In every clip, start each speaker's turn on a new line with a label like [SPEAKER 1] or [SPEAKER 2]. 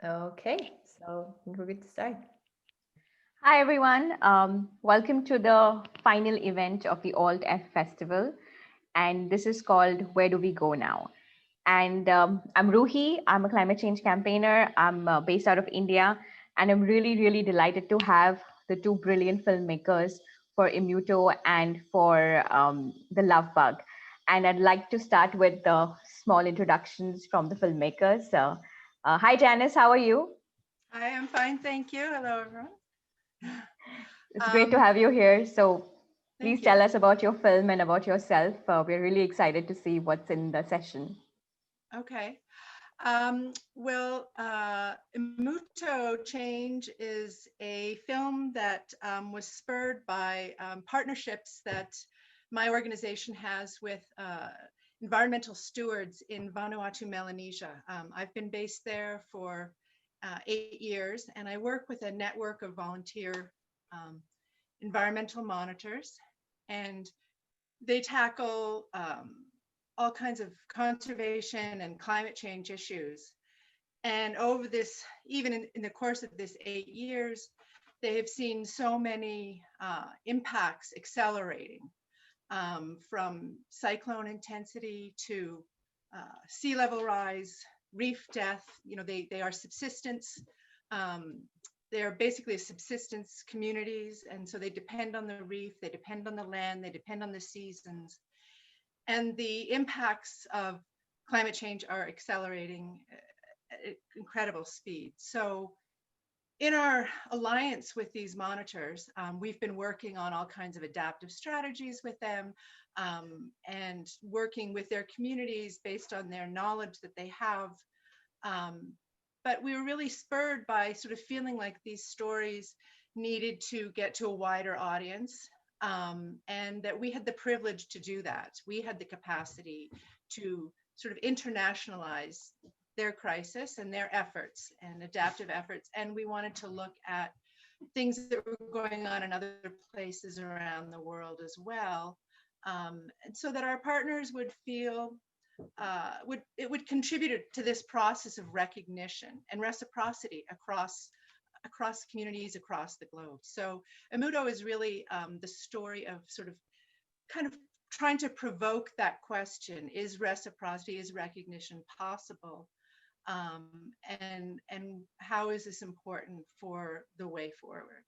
[SPEAKER 1] Okay, so we're good to start.
[SPEAKER 2] Hi, everyone. Welcome to the final event of the ALT EFF Festival. And this is called Where Do We Go Now? And I'm Ruhi. I'm a climate change campaigner. I'm based out of India. And I'm really, really delighted to have the two brilliant filmmakers for Immuto and for The Love Bug. And I'd like to start with the small introductions from the filmmakers. Hi, Janice. How are you?
[SPEAKER 3] I am fine, thank you. Hello, everyone.
[SPEAKER 2] It's great to have you here. So please
[SPEAKER 3] Thank
[SPEAKER 2] tell
[SPEAKER 3] you.
[SPEAKER 2] us about your film and about yourself. We're really excited to see what's in the session.
[SPEAKER 3] Okay. Immuto Change is a film that was spurred by partnerships that my organization has with environmental stewards in Vanuatu, Melanesia. I've been based there for 8 years, and I work with a network of volunteer environmental monitors, and they tackle all kinds of conservation and climate change issues. And over this, even in the course of this 8 years, they have seen so many impacts accelerating, from cyclone intensity to sea level rise, reef death. You know, they are subsistence. They're basically subsistence communities, and so they depend on the reef, they depend on the land, they depend on the seasons. And the impacts of climate change are accelerating at incredible speed. So in our alliance with these monitors, we've been working on all kinds of adaptive strategies with them, and working with their communities based on their knowledge that they have. But we were really spurred by sort of feeling like these stories needed to get to a wider audience, and that we had the privilege to do that. We had the capacity to sort of internationalize their crisis and their efforts and adaptive efforts. And we wanted to look at things that were going on in other places around the world as well, and so that our partners would feel it would contribute to this process of recognition and reciprocity across communities across the globe. So Immuto is really the story of sort of kind of trying to provoke that question: is reciprocity, is recognition possible? And how is this important for the way forward?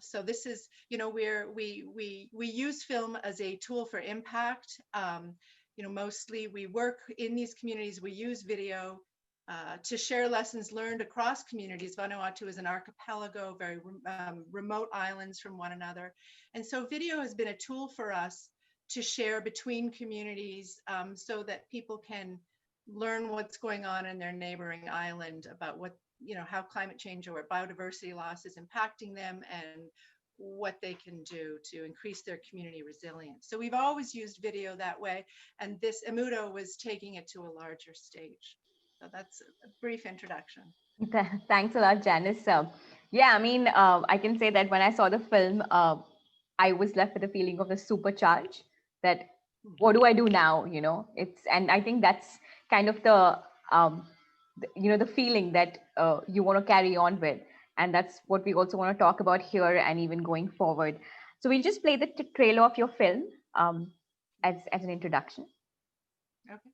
[SPEAKER 3] So this is, you know, we use film as a tool for impact. You know, mostly we work in these communities. We use video to share lessons learned across communities. Vanuatu is an archipelago, very remote islands from one another. And so video has been a tool for us to share between communities, so that people can learn what's going on in their neighboring island about what, you know, how climate change or biodiversity loss is impacting them, and what they can do to increase their community resilience. So we've always used video that way, and this Immuto was taking it to a larger stage. So that's a brief introduction.
[SPEAKER 2] Thanks a lot, Janice. Yeah, I mean, I can say that when I saw the film, I was left with a feeling of a supercharge that what do I do now? You know, and I think that's kind of the feeling that you want to carry on with. And that's what we also want to talk about here and even going forward. So we'll just play the trailer of your film as an introduction.
[SPEAKER 3] Okay.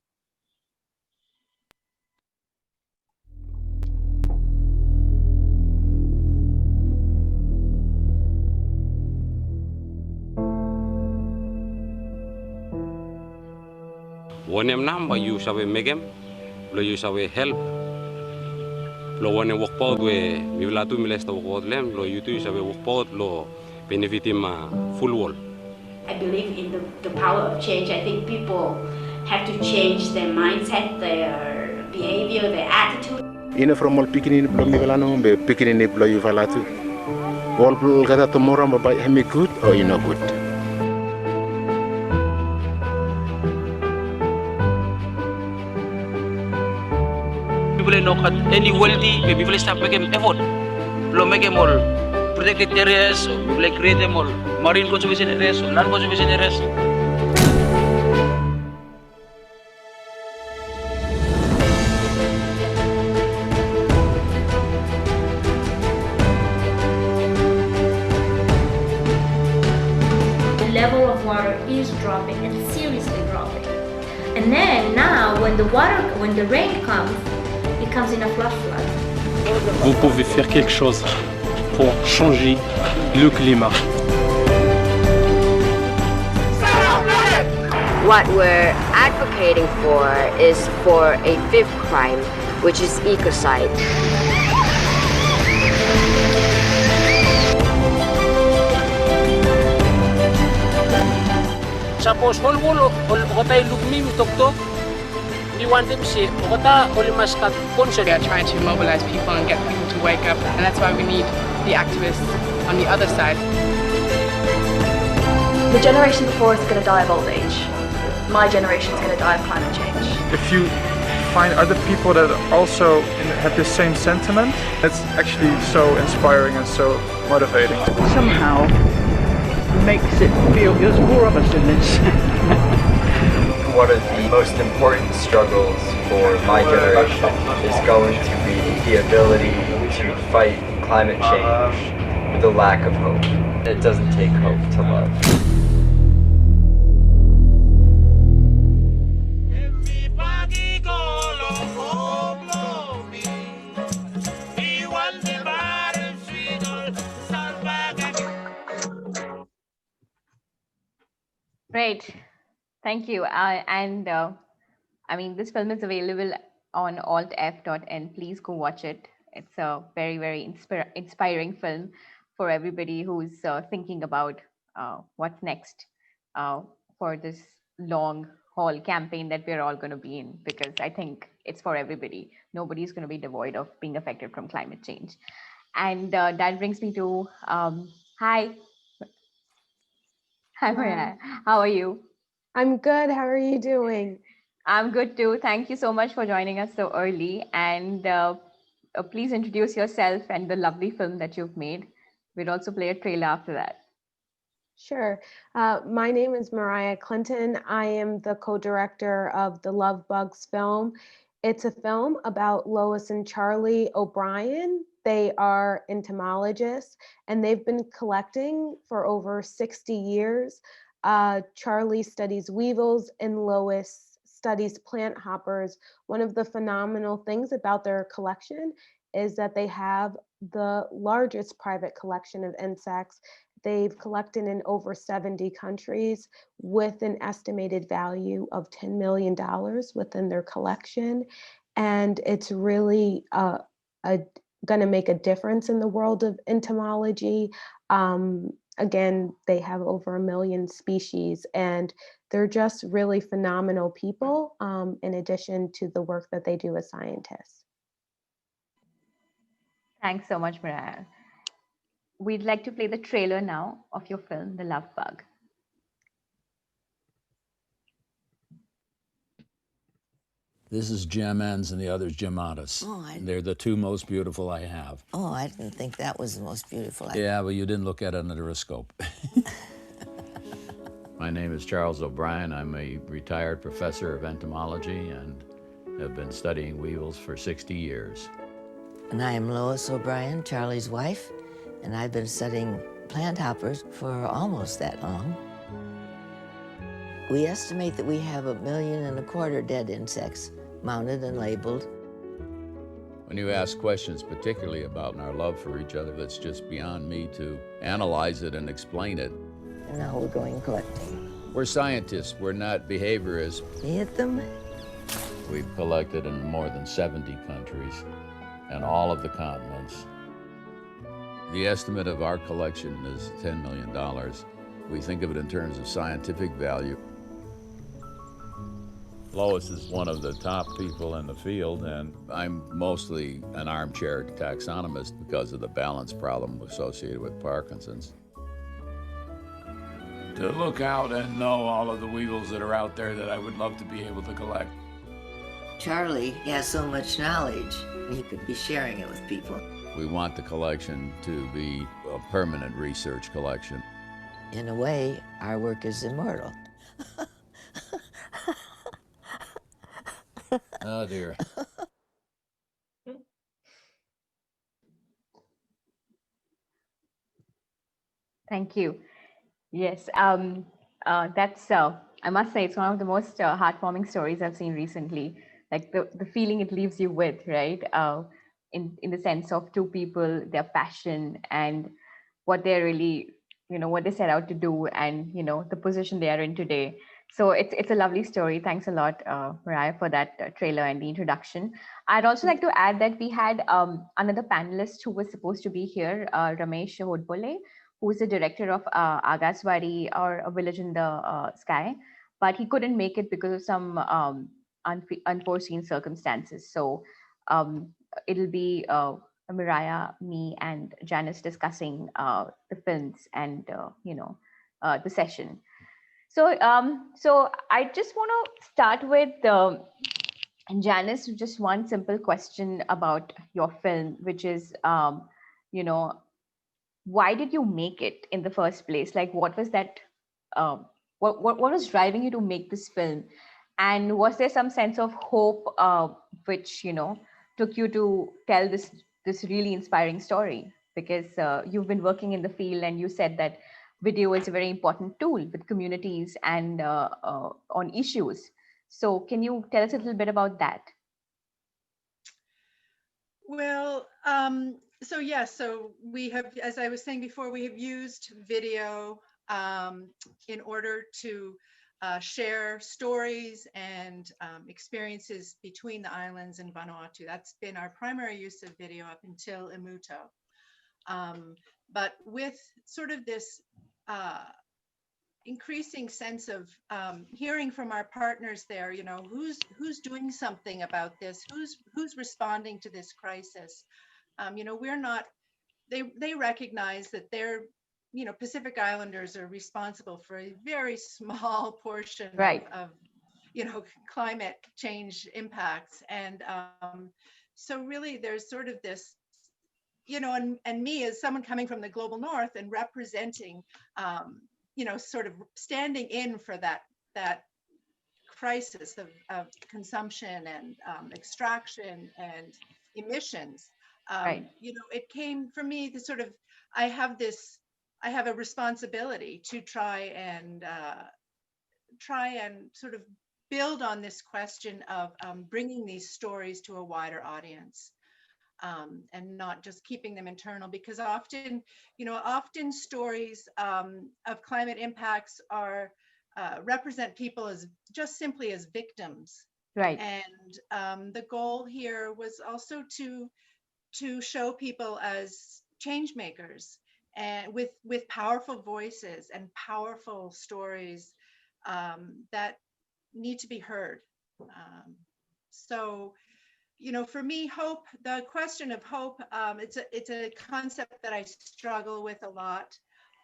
[SPEAKER 4] Wonem namba you sawe megem, lo you sawe help. Lo wonem wakpod we miulatu milesta wakpod lem, lo you tu sawe wakpod lo benefitima full wall.
[SPEAKER 5] I believe in the power of change. I think people have to change their mindset, their behavior, their attitude.
[SPEAKER 6] Ina from all picking blow me valano be picking blow you valatu. All gata tomorrow by hemi good or you know good.
[SPEAKER 7] People know any wealthy, people start making effort. Lo make them all protected areas, people create them all marine conservation areas, land conservation areas.
[SPEAKER 8] dropping and seriously dropping. And then now when the rain comes, it comes in a flash flood.
[SPEAKER 9] Vous pouvez faire quelque chose pour changer le climat.
[SPEAKER 10] What we're advocating for is for a fifth crime, which is ecocide.
[SPEAKER 7] Suppose whole okata lugmi mitoktok. We want them say okata olimaskat concert.
[SPEAKER 11] We are trying to mobilize people and get people to wake up, and that's why we need the activists on the other side.
[SPEAKER 12] The generation before us is going to die of old age. My generation is going to die of climate change.
[SPEAKER 13] If you find other people that also have the same sentiment, it's actually so inspiring and so motivating.
[SPEAKER 14] Somehow makes it feel there's more of us in this.
[SPEAKER 15] One of the most important struggles for my generation is going to be the ability to fight climate change with a lack of hope. It doesn't take hope to love.
[SPEAKER 2] Great. Thank you. I mean, this film is available on alteff.in. Please go watch it. It's a very, very inspiring film for everybody who's thinking about what's next for this long haul campaign that we're all going to be in, because I think it's for everybody. Nobody's going to be devoid of being affected from climate change. And that brings me to, hi. Hi, Maria. How are you?
[SPEAKER 16] I'm good. How are you doing?
[SPEAKER 2] I'm good too. Thank you so much for joining us so early. And please introduce yourself and the lovely film that you've made. We'll also play a trailer after that.
[SPEAKER 16] Sure. My name is Mariah Clinton. I am the co-director of the Love Bugs film. It's a film about Lois and Charlie O'Brien. They are entomologists, and they've been collecting for over 60 years. Charlie studies weevils and Lois studies plant hoppers. One of the phenomenal things about their collection is that they have the largest private collection of insects. They've collected in over 70 countries with an estimated value of $10 million within their collection. And it's really going to make a difference in the world of entomology. Again, they have over 1 million species, and they're just really phenomenal people in addition to the work that they do as scientists.
[SPEAKER 2] Thanks so much, Mariah. We'd like to play the trailer now of your film, The Love Bug.
[SPEAKER 17] This is Gemens and the other's Gematas.
[SPEAKER 18] Oh,
[SPEAKER 17] They're the two most beautiful I have.
[SPEAKER 18] Oh, I didn't think that was the most beautiful.
[SPEAKER 17] Yeah, but you didn't look at it under a scope. My name is Charles O'Brien. I'm a retired professor of entomology and have been studying weevils for 60 years.
[SPEAKER 18] And I am Lois O'Brien, Charlie's wife, and I've been studying plant hoppers for almost that long. We estimate that we have 1.25 million dead insects mounted and labeled.
[SPEAKER 17] When you ask questions particularly about our love for each other, that's just beyond me to analyze it and explain it.
[SPEAKER 18] And now we're going collecting.
[SPEAKER 17] We're scientists, we're not behaviorists.
[SPEAKER 18] See at them?
[SPEAKER 17] We've collected in more than 70 countries and all of the continents. The estimate of our collection is $10 million. We think of it in terms of scientific value. Lois is one of the top people in the field, and I'm mostly an armchair taxonomist because of the balance problem associated with Parkinson's. To look out and know all of the weevils that are out there that I would love to be able to collect.
[SPEAKER 18] Charlie has so much knowledge, and he could be sharing it with people.
[SPEAKER 17] We want the collection to be a permanent research collection.
[SPEAKER 18] In a way, our work is immortal.
[SPEAKER 17] Oh, dear.
[SPEAKER 2] Thank you. Yes. That's, I must say, it's one of the most heartwarming stories I've seen recently. Like the feeling it leaves you with, right? In the sense of two people, their passion and what they're really, what they set out to do, and the position they are in today. So it's a lovely story. Thanks a lot, Mariah, for that trailer and the introduction. I'd also like to add that we had another panelist who was supposed to be here, Ramesh Hodbole, who is the director of Agaswari, or A Village in the Sky, but he couldn't make it because of some unforeseen circumstances. So it'll be Mariah, me, and Janice discussing the films and the session. So I just want to start with Janice, just one simple question about your film, which is why did you make it in the first place? Like, what was that? What was driving you to make this film? And was there some sense of hope, which took you to tell this really inspiring story? Because you've been working in the field, and you said that video is a very important tool with communities and on issues. So, can you tell us a little bit about that?
[SPEAKER 3] Well, so yes, so we have, as I was saying before, we have used video in order to share stories and experiences between the islands and Vanuatu. That's been our primary use of video up until Emuto. But with sort of this increasing sense of hearing from our partners there, who's doing something about this, who's responding to this crisis. We're not, they recognize that they're, Pacific Islanders are responsible for a very small portion of climate change impacts. And so really there's sort of this, and me as someone coming from the global north and representing, sort of standing in for that crisis of consumption and extraction and emissions. It came for me to sort of, I have a responsibility to try and sort of build on this question of bringing these stories to a wider audience. And not just keeping them internal, because often stories of climate impacts are represent people as just simply as victims.
[SPEAKER 2] Right.
[SPEAKER 3] And the goal here was also to show people as change makers, and with powerful voices and powerful stories that need to be heard. So, for me, hope, the question of hope, it's a concept that I struggle with a lot.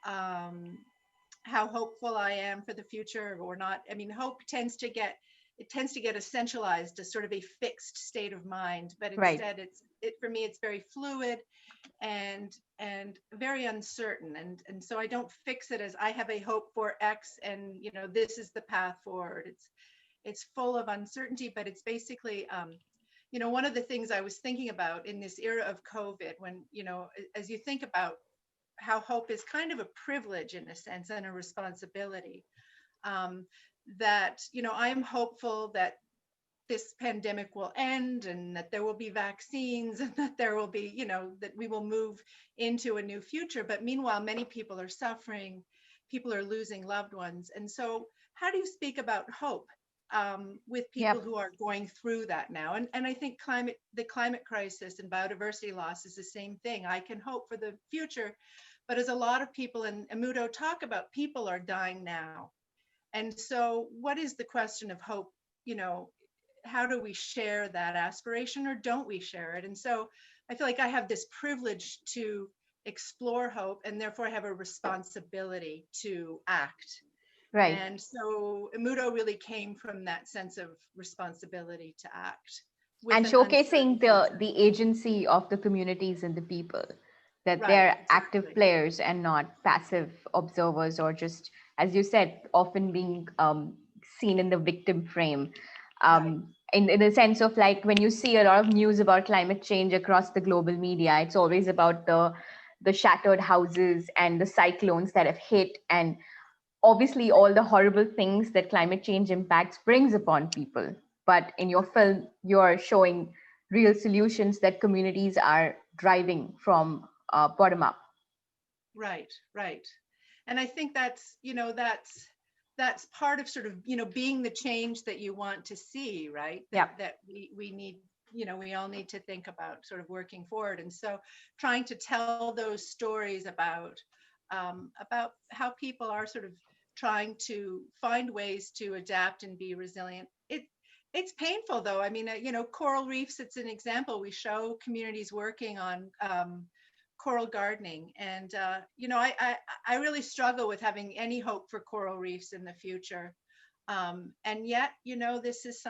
[SPEAKER 3] How hopeful I am for the future or not. I mean, hope tends to get essentialized as sort of a fixed state of mind, but instead for me, it's very fluid and very uncertain. And so I don't fix it as I have a hope for X and, this is the path forward. It's full of uncertainty, but it's basically, one of the things I was thinking about in this era of COVID, when, as you think about how hope is kind of a privilege in a sense and a responsibility, that, I am hopeful that this pandemic will end and that there will be vaccines and that there will be, that we will move into a new future. But meanwhile, many people are suffering, people are losing loved ones. And so how do you speak about hope with people who are going through that now? And I think the climate crisis and biodiversity loss is the same thing. I can hope for the future, but as a lot of people in Emuto talk about, people are dying now. And so what is the question of hope? How do we share that aspiration, or don't we share it? And so I feel like I have this privilege to explore hope, and therefore I have a responsibility to act.
[SPEAKER 2] Right.
[SPEAKER 3] And so Emuto really came from that sense of responsibility to act.
[SPEAKER 2] And showcasing the agency of the communities and the people, that they're active players and not passive observers, or just, as you said, often being seen in the victim frame. In the sense of, like, when you see a lot of news about climate change across the global media, it's always about the shattered houses and the cyclones that have hit, and obviously all the horrible things that climate change impacts brings upon people. But in your film, you're showing real solutions that communities are driving from bottom up.
[SPEAKER 3] Right, right. And I think that's, that's part of sort of, being the change that you want to see, right? That we need, we all need to think about sort of working forward. And so trying to tell those stories about how people are sort of trying to find ways to adapt and be resilient. It's painful though. I mean, coral reefs, it's an example. We show communities working on coral gardening. And, I really struggle with having any hope for coral reefs in the future. And yet, this is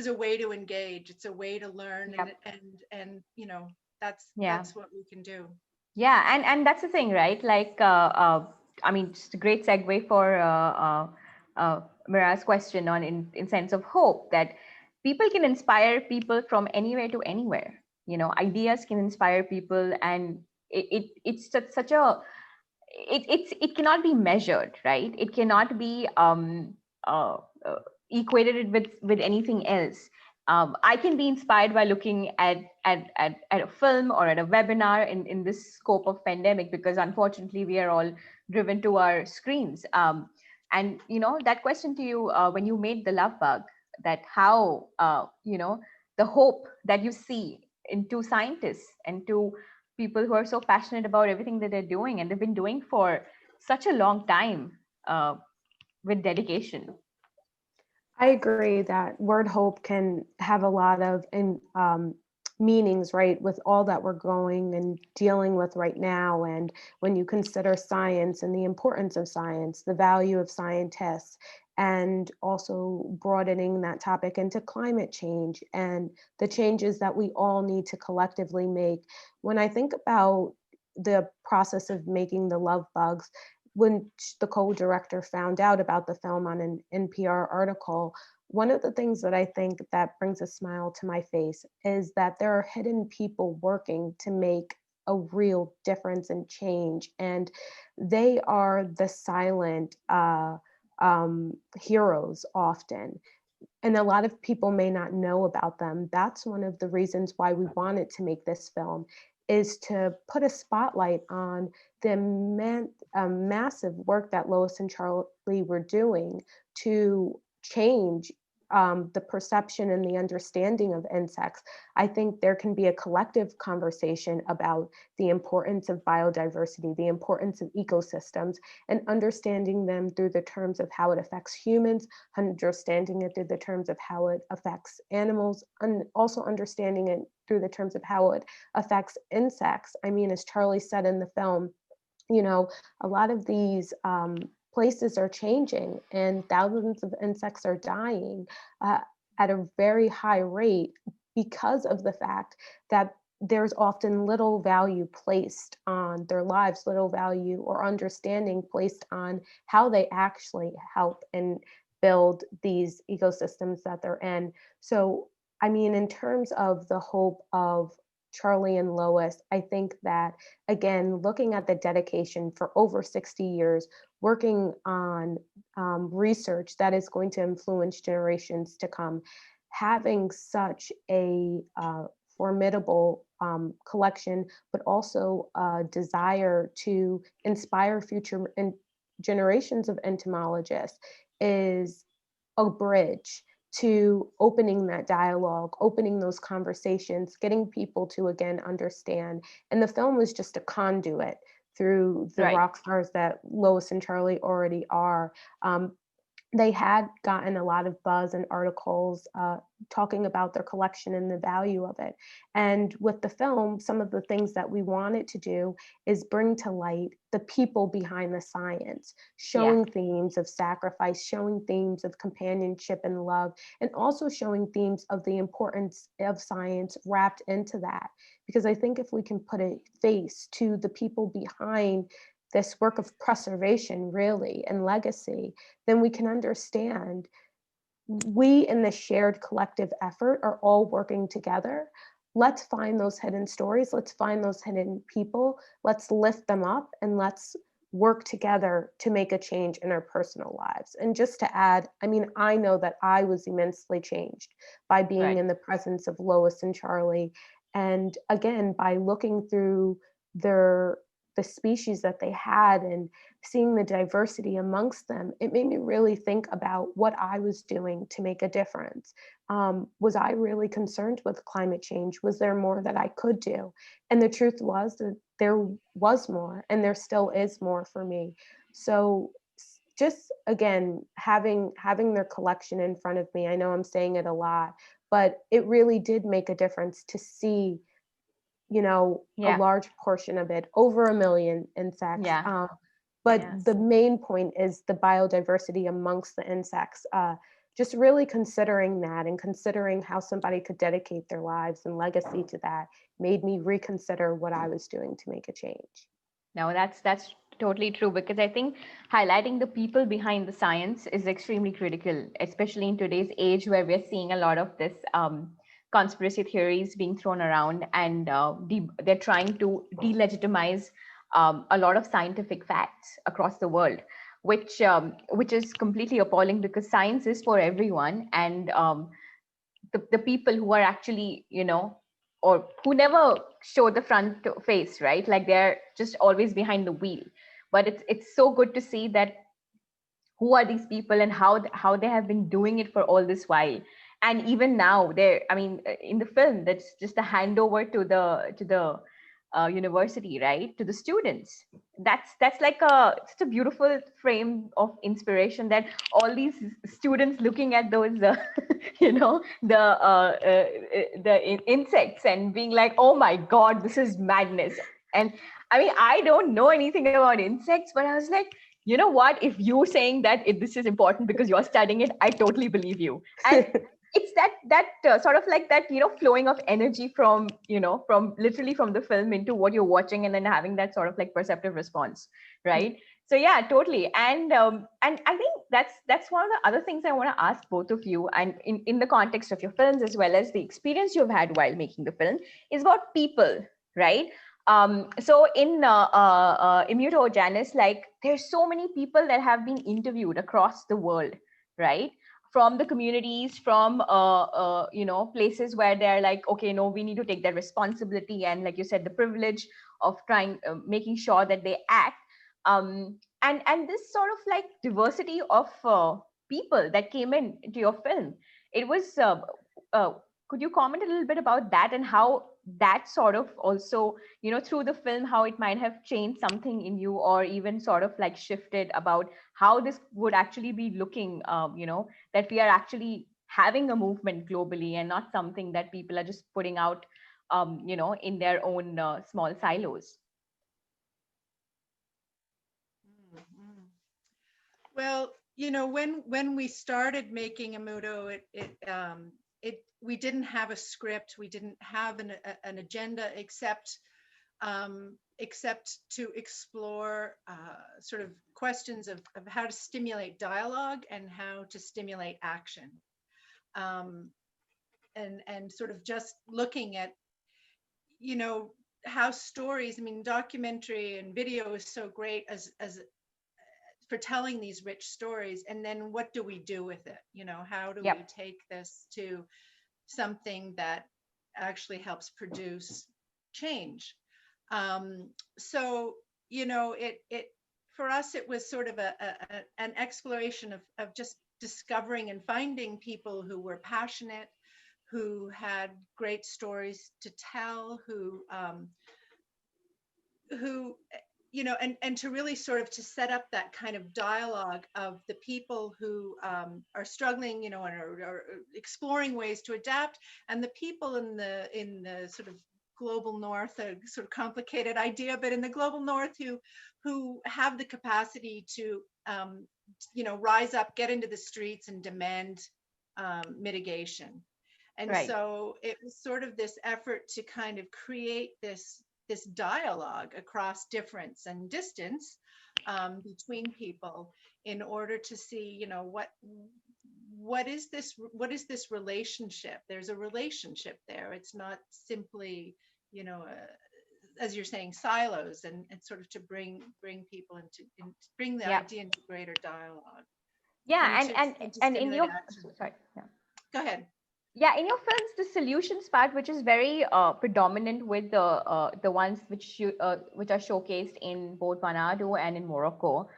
[SPEAKER 3] a way to engage. It's a way to learn and that's what we can do.
[SPEAKER 2] Yeah, and that's the thing, right? Like, I mean, just a great segue for Mira's question on in sense of hope, that people can inspire people from anywhere to anywhere. Ideas can inspire people, and it's such a it cannot be measured, right? It cannot be equated with anything else. I can be inspired by looking at a film or at a webinar in this scope of pandemic, because unfortunately we are all driven to our screens. And that question to you, when you made the Love Bug, that how the hope that you see into scientists and to people who are so passionate about everything that they're doing, and they've been doing for such a long time with dedication.
[SPEAKER 16] I agree that word hope can have a lot of meanings, right, with all that we're going and dealing with right now. And when you consider science and the importance of science, the value of scientists, and also broadening that topic into climate change and the changes that we all need to collectively make. When I think about the process of making the Love Bugs, when the co-director found out about the film on an NPR article, one of the things that I think that brings a smile to my face is that there are hidden people working to make a real difference and change. And they are the silent heroes often. And a lot of people may not know about them. That's one of the reasons why we wanted to make this film, is to put a spotlight on the massive work that Lois and Charlie were doing to change the perception and the understanding of insects. I think there can be a collective conversation about the importance of biodiversity, the importance of ecosystems, and understanding them through the terms of how it affects humans, understanding it through the terms of how it affects animals, and also understanding it through the terms of how it affects insects. I mean, as Charlie said in the film, a lot of these places are changing and thousands of insects are dying at a very high rate because of the fact that there's often little value placed on their lives, little value or understanding placed on how they actually help and build these ecosystems that they're in. So, I mean, in terms of the hope of Charlie and Lois, I think that, again, looking at the dedication for over 60 years, working on research that is going to influence generations to come, having such a formidable collection, but also a desire to inspire future generations of entomologists, is a bridge to opening that dialogue, opening those conversations, getting people to, again, understand. And the film was just a conduit through the rock stars that Lois and Charlie already are. They had gotten a lot of buzz and articles talking about their collection and the value of it. And with the film, some of the things that we wanted to do is bring to light the people behind the science, showing themes of sacrifice, showing themes of companionship and love, and also showing themes of the importance of science wrapped into that. Because I think if we can put a face to the people behind this work of preservation, really, and legacy, then we can understand we in the shared collective effort are all working together. Let's find those hidden stories. Let's find those hidden people. Let's lift them up and let's work together to make a change in our personal lives. And just to add, I mean, I know that I was immensely changed by being in the presence of Lois and Charlie. And again, by looking through the species that they had and seeing the diversity amongst them, it made me really think about what I was doing to make a difference. Was I really concerned with climate change? Was there more that I could do? And the truth was that there was more, and there still is more for me. So just again, having their collection in front of me, I know I'm saying it a lot, but it really did make a difference to see, you know, a large portion of it, over 1 million insects. But the main point is the biodiversity amongst the insects. Just really considering that and considering how somebody could dedicate their lives and legacy to that made me reconsider what I was doing to make a change.
[SPEAKER 2] No, that's totally true, because I think highlighting the people behind the science is extremely critical, especially in today's age where we're seeing a lot of this conspiracy theories being thrown around, and they're trying to delegitimize a lot of scientific facts across the world, which is completely appalling, because science is for everyone, and the people who are actually, you know, or who never show the front face, right? Like they're just always behind the wheel. But it's so good to see that who are these people and how they have been doing it for all this while. And even now, I mean, in the film, that's just a handover to the university, right? To the students. That's like such a beautiful frame of inspiration, that all these students looking at those, you know, the insects and being like, oh my God, this is madness. And I mean, I don't know anything about insects, but I was like, you know what? If you're saying that this is important because you're studying it, I totally believe you. And it's that sort of like that, you know, flowing of energy from, you know, from literally from the film into what you're watching, and then having that sort of like perceptive response, right? So yeah, totally. And I think that's one of the other things I want to ask both of you, and in the context of your films as well as the experience you've had while making the film, is about people, right? So in Immunogenis, like there's so many people that have been interviewed across the world, right? From the communities, from you know, places where they're like, okay, no, we need to take that responsibility, and like you said, the privilege of trying, making sure that they act, and this sort of like diversity of people that came into your film. It was could you comment a little bit about that, and how that sort of also, you know, through the film, how it might have changed something in you, or even sort of like shifted about how this would actually be looking, you know, that we are actually having a movement globally and not something that people are just putting out, you know, in their own small silos.
[SPEAKER 3] Well, you know, when we started making Amudo, we didn't have a script, we didn't have an agenda, except to explore sort of questions of how to stimulate dialogue and how to stimulate action, and sort of just looking at, you know, how stories, I mean, documentary and video is so great as for telling these rich stories, and then what do we do with it? You know, how do we take this to something that actually helps produce change? So, you know, it for us, it was sort of an exploration of just discovering and finding people who were passionate, who had great stories to tell, who you know, and to really sort of to set up that kind of dialogue of the people who are struggling, you know, and are exploring ways to adapt, and the people in the sort of global north, a sort of complicated idea, but in the global north who have the capacity to, you know, rise up, get into the streets and demand mitigation. And so it was sort of this effort to kind of create this dialogue across difference and distance between people, in order to see, you know, what is this relationship? There's a relationship there. It's not simply, you know, as you're saying, silos, and sort of to bring people bring the
[SPEAKER 2] Yeah.
[SPEAKER 3] idea into greater dialogue.
[SPEAKER 2] Yeah,
[SPEAKER 3] to
[SPEAKER 2] and in
[SPEAKER 3] stimulate
[SPEAKER 2] your
[SPEAKER 3] action.
[SPEAKER 2] sorry, yeah.
[SPEAKER 3] Go ahead.
[SPEAKER 2] Yeah, in your films, the solutions part, which is very predominant with the ones which are showcased in both Manado and in Morocco,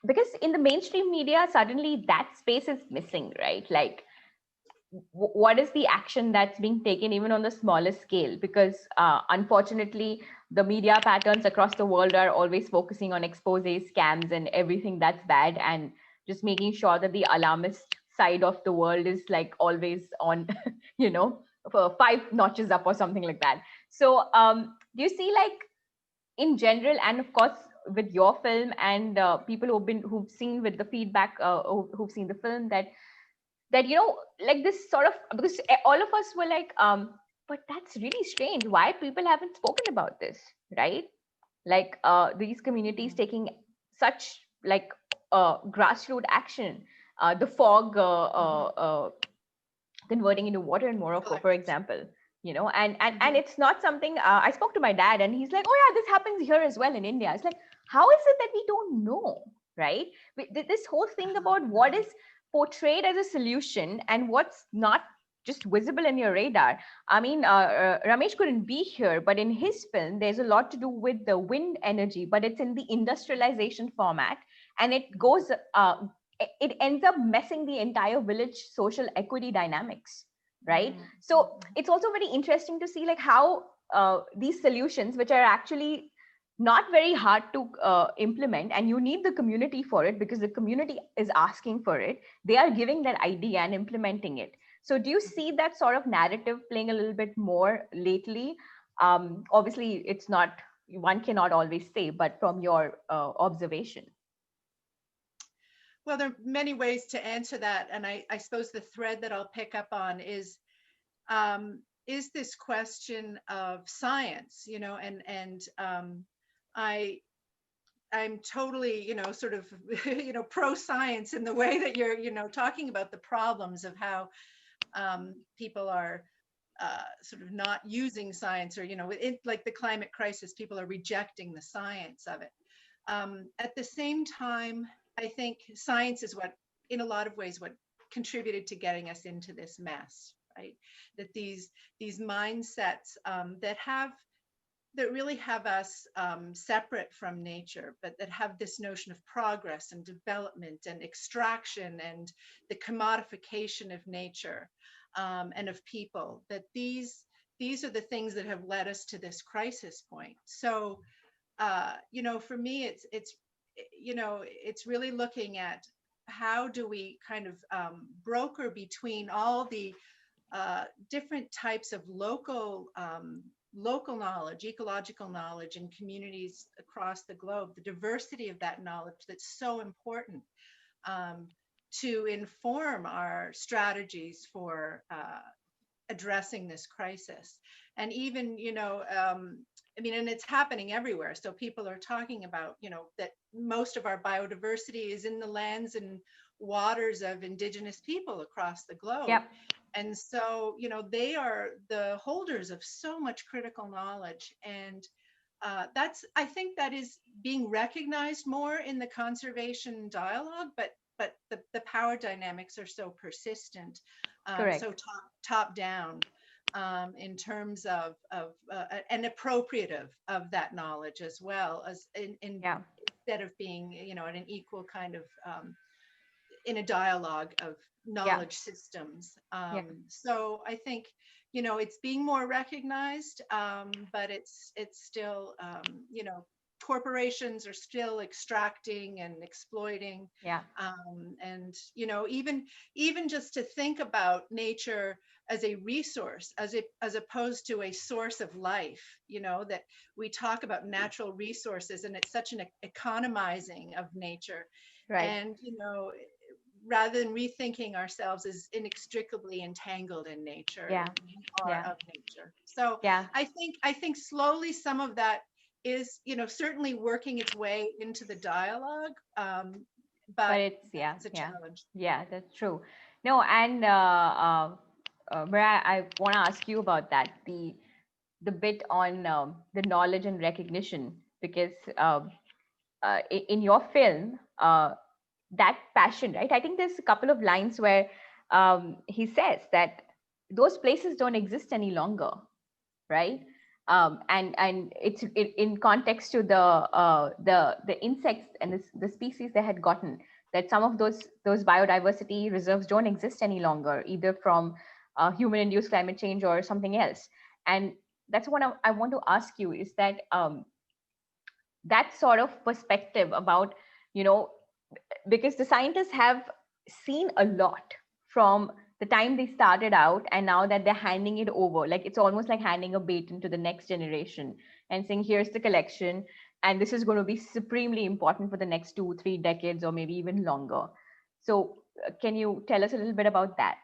[SPEAKER 2] because in the mainstream media, suddenly that space is missing, right? Like, what is the action that's being taken even on the smaller scale? Because unfortunately, the media patterns across the world are always focusing on exposes, scams, and everything that's bad, and just making sure that the alarmist side of the world is like always on, for 5 notches up or something like that. So do you see, like, in general, and of course with your film and people who've seen with the feedback, who've seen the film, that like this sort of, because all of us were like, but that's really strange, why people haven't spoken about this, right? Like these communities taking such like grassroots action, the fog converting into water in Morocco, for example, and it's not something, I spoke to my dad and he's like, oh yeah, this happens here as well in India. It's like, how is it that we don't know, right? This whole thing about what is portrayed as a solution and what's not just visible in your radar. I mean, Ramesh couldn't be here, but in his film, there's a lot to do with the wind energy, but it's in the industrialization format, and it goes, it ends up messing the entire village social equity dynamics, right? So it's also very interesting to see like how these solutions, which are actually not very hard to implement, and you need the community for it because the community is asking for it, they are giving that idea and implementing it. So do you see that sort of narrative playing a little bit more lately? Obviously it's not, one cannot always say, but from your observation.
[SPEAKER 3] Well, there are many ways to answer that, and I suppose the thread that I'll pick up on is this question of science, and I'm totally, sort of, pro science in the way that you're, talking about the problems of how people are sort of not using science, or, like the climate crisis, people are rejecting the science of it. At the same time, I think science is what, in a lot of ways, what contributed to getting us into this mess, right? That these mindsets that really have us separate from nature, but that have this notion of progress and development and extraction and the commodification of nature and of people, that these are the things that have led us to this crisis point. So, for me, it's really looking at how do we kind of broker between all the different types of local knowledge, ecological knowledge in communities across the globe, the diversity of that knowledge that's so important to inform our strategies for addressing this crisis. And even, and it's happening everywhere. So people are talking about, that most of our biodiversity is in the lands and waters of indigenous people across the globe.
[SPEAKER 2] Yep.
[SPEAKER 3] And so, they are the holders of so much critical knowledge. And I think that is being recognized more in the conservation dialogue, but the power dynamics are so persistent, so top down. In terms of and appropriative of that knowledge as well, as instead of being, at an equal kind of in a dialogue of knowledge systems. So I think, it's being more recognized, but it's still, corporations are still extracting and exploiting. And, even just to think about nature as a resource, as opposed to a source of life, that we talk about natural resources, and it's such an economizing of nature.
[SPEAKER 2] Right.
[SPEAKER 3] And, rather than rethinking ourselves as inextricably entangled in nature, of nature. So I think slowly some of that is, certainly working its way into the dialogue, but it's a challenge.
[SPEAKER 2] Yeah, that's true. No, and Maria, I want to ask you about that. the bit on the knowledge and recognition, because in your film, that passion, right? I think there's a couple of lines where he says that those places don't exist any longer, right? And it's in context to the insects and the species they had gotten, that some of those biodiversity reserves don't exist any longer, either from human-induced climate change or something else. And that's what I want to ask you, is that that sort of perspective about, because the scientists have seen a lot from the time they started out, and now that they're handing it over, like it's almost like handing a baton to the next generation and saying, here's the collection, and this is going to be supremely important for the next 2-3 decades, or maybe even longer. So can you tell us a little bit about that?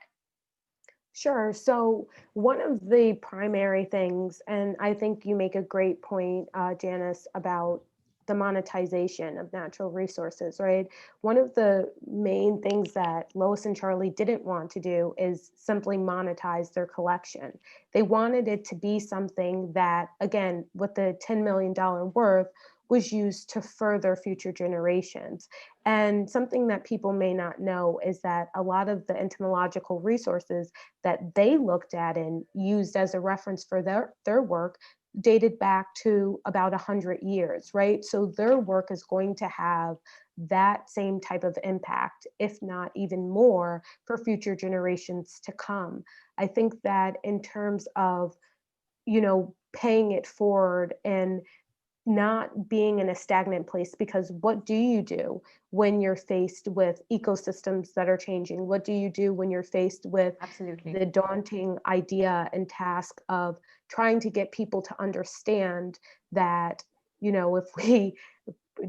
[SPEAKER 16] Sure. So one of the primary things, and I think you make a great point, Janice, about the monetization of natural resources, right? One of the main things that Lois and Charlie didn't want to do is simply monetize their collection. They wanted it to be something that, again, with the $10 million worth, was used to further future generations. And something that people may not know is that a lot of the entomological resources that they looked at and used as a reference for their work dated back to about 100 years, right? So their work is going to have that same type of impact, if not even more, for future generations to come. I think that in terms of, paying it forward and not being in a stagnant place, because what do you do when you're faced with ecosystems that are changing? What do you do when you're faced with the daunting idea and task of trying to get people to understand that, if we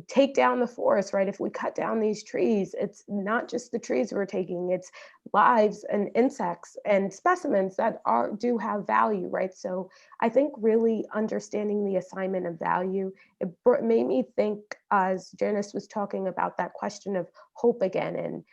[SPEAKER 16] take down the forest, right? If we cut down these trees, it's not just the trees we're taking, it's lives and insects and specimens that do have value, right? So I think really understanding the assignment of value, it made me think, as Janice was talking about that question of hope again, and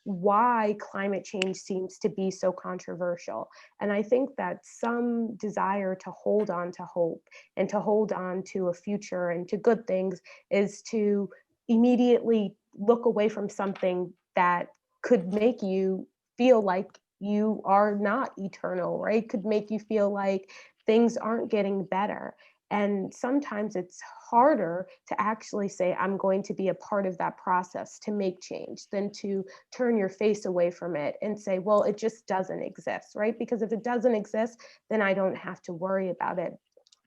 [SPEAKER 16] why climate change seems to be so controversial. And I think that some desire to hold on to hope and to hold on to a future and to good things is to immediately look away from something that could make you feel like you are not eternal, right? Could make you feel like things aren't getting better. And sometimes it's harder to actually say, I'm going to be a part of that process to make change, than to turn your face away from it and say, well, it just doesn't exist, right? Because if it doesn't exist, then I don't have to worry about it.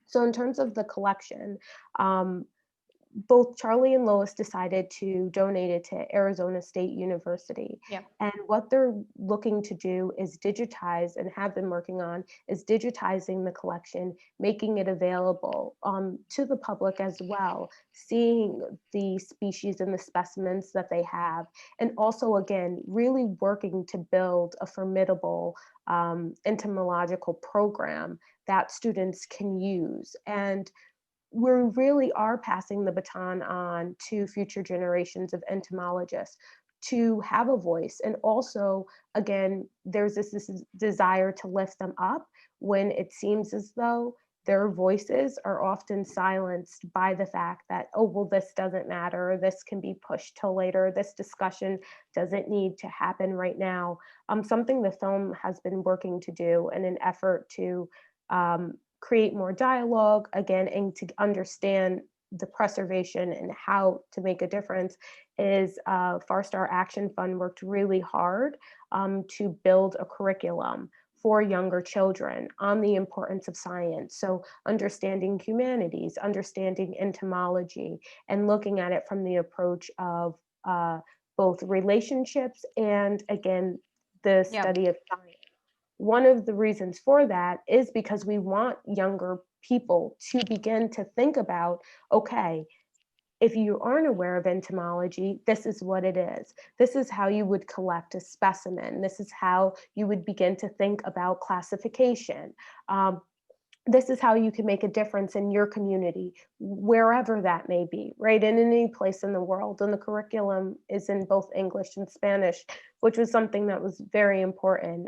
[SPEAKER 16] So in terms of the collection, both Charlie and Lois decided to donate it to Arizona State University.
[SPEAKER 2] Yeah.
[SPEAKER 16] And what they're looking to do is digitize, and have been working on, is digitizing the collection, making it available to the public as well, seeing the species and the specimens that they have, and also, again, really working to build a formidable entomological program that students can use. And we really are passing the baton on to future generations of entomologists to have a voice. And also, again, there's this desire to lift them up when it seems as though their voices are often silenced by the fact that, oh, well, this doesn't matter, or this can be pushed till later, this discussion doesn't need to happen right now. Something the film has been working to do in an effort to create more dialogue, again, and to understand the preservation and how to make a difference, is Far Star Action Fund worked really hard to build a curriculum for younger children on the importance of science. So understanding humanities, understanding entomology, and looking at it from the approach of both relationships and, again, the study of science. One of the reasons for that is because we want younger people to begin to think about, okay, if you aren't aware of entomology, this is what it is. This is how you would collect a specimen. This is how you would begin to think about classification. This is how you can make a difference in your community, wherever that may be, right? And in any place in the world. And the curriculum is in both English and Spanish, which was something that was very important,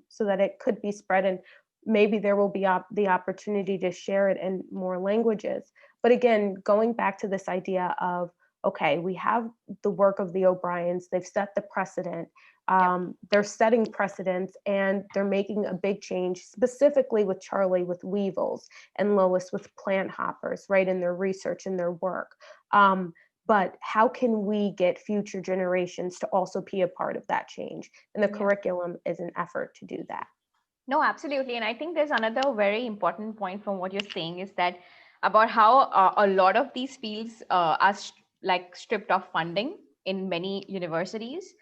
[SPEAKER 16] so that it could be spread. And maybe there will be the opportunity to share it in more languages. But again, going back to this idea of, okay, we have the work of the O'Briens, they've set the precedent, they're setting precedents, and they're making a big change, specifically with Charlie with weevils and Lois with plant hoppers, right, in their research and their work. But how can we get future generations to also be a part of that change? And the curriculum is an effort to do that.
[SPEAKER 2] No, absolutely. And I think there's another very important point from what you're saying is that about how a lot of these fields are stripped of funding in many universities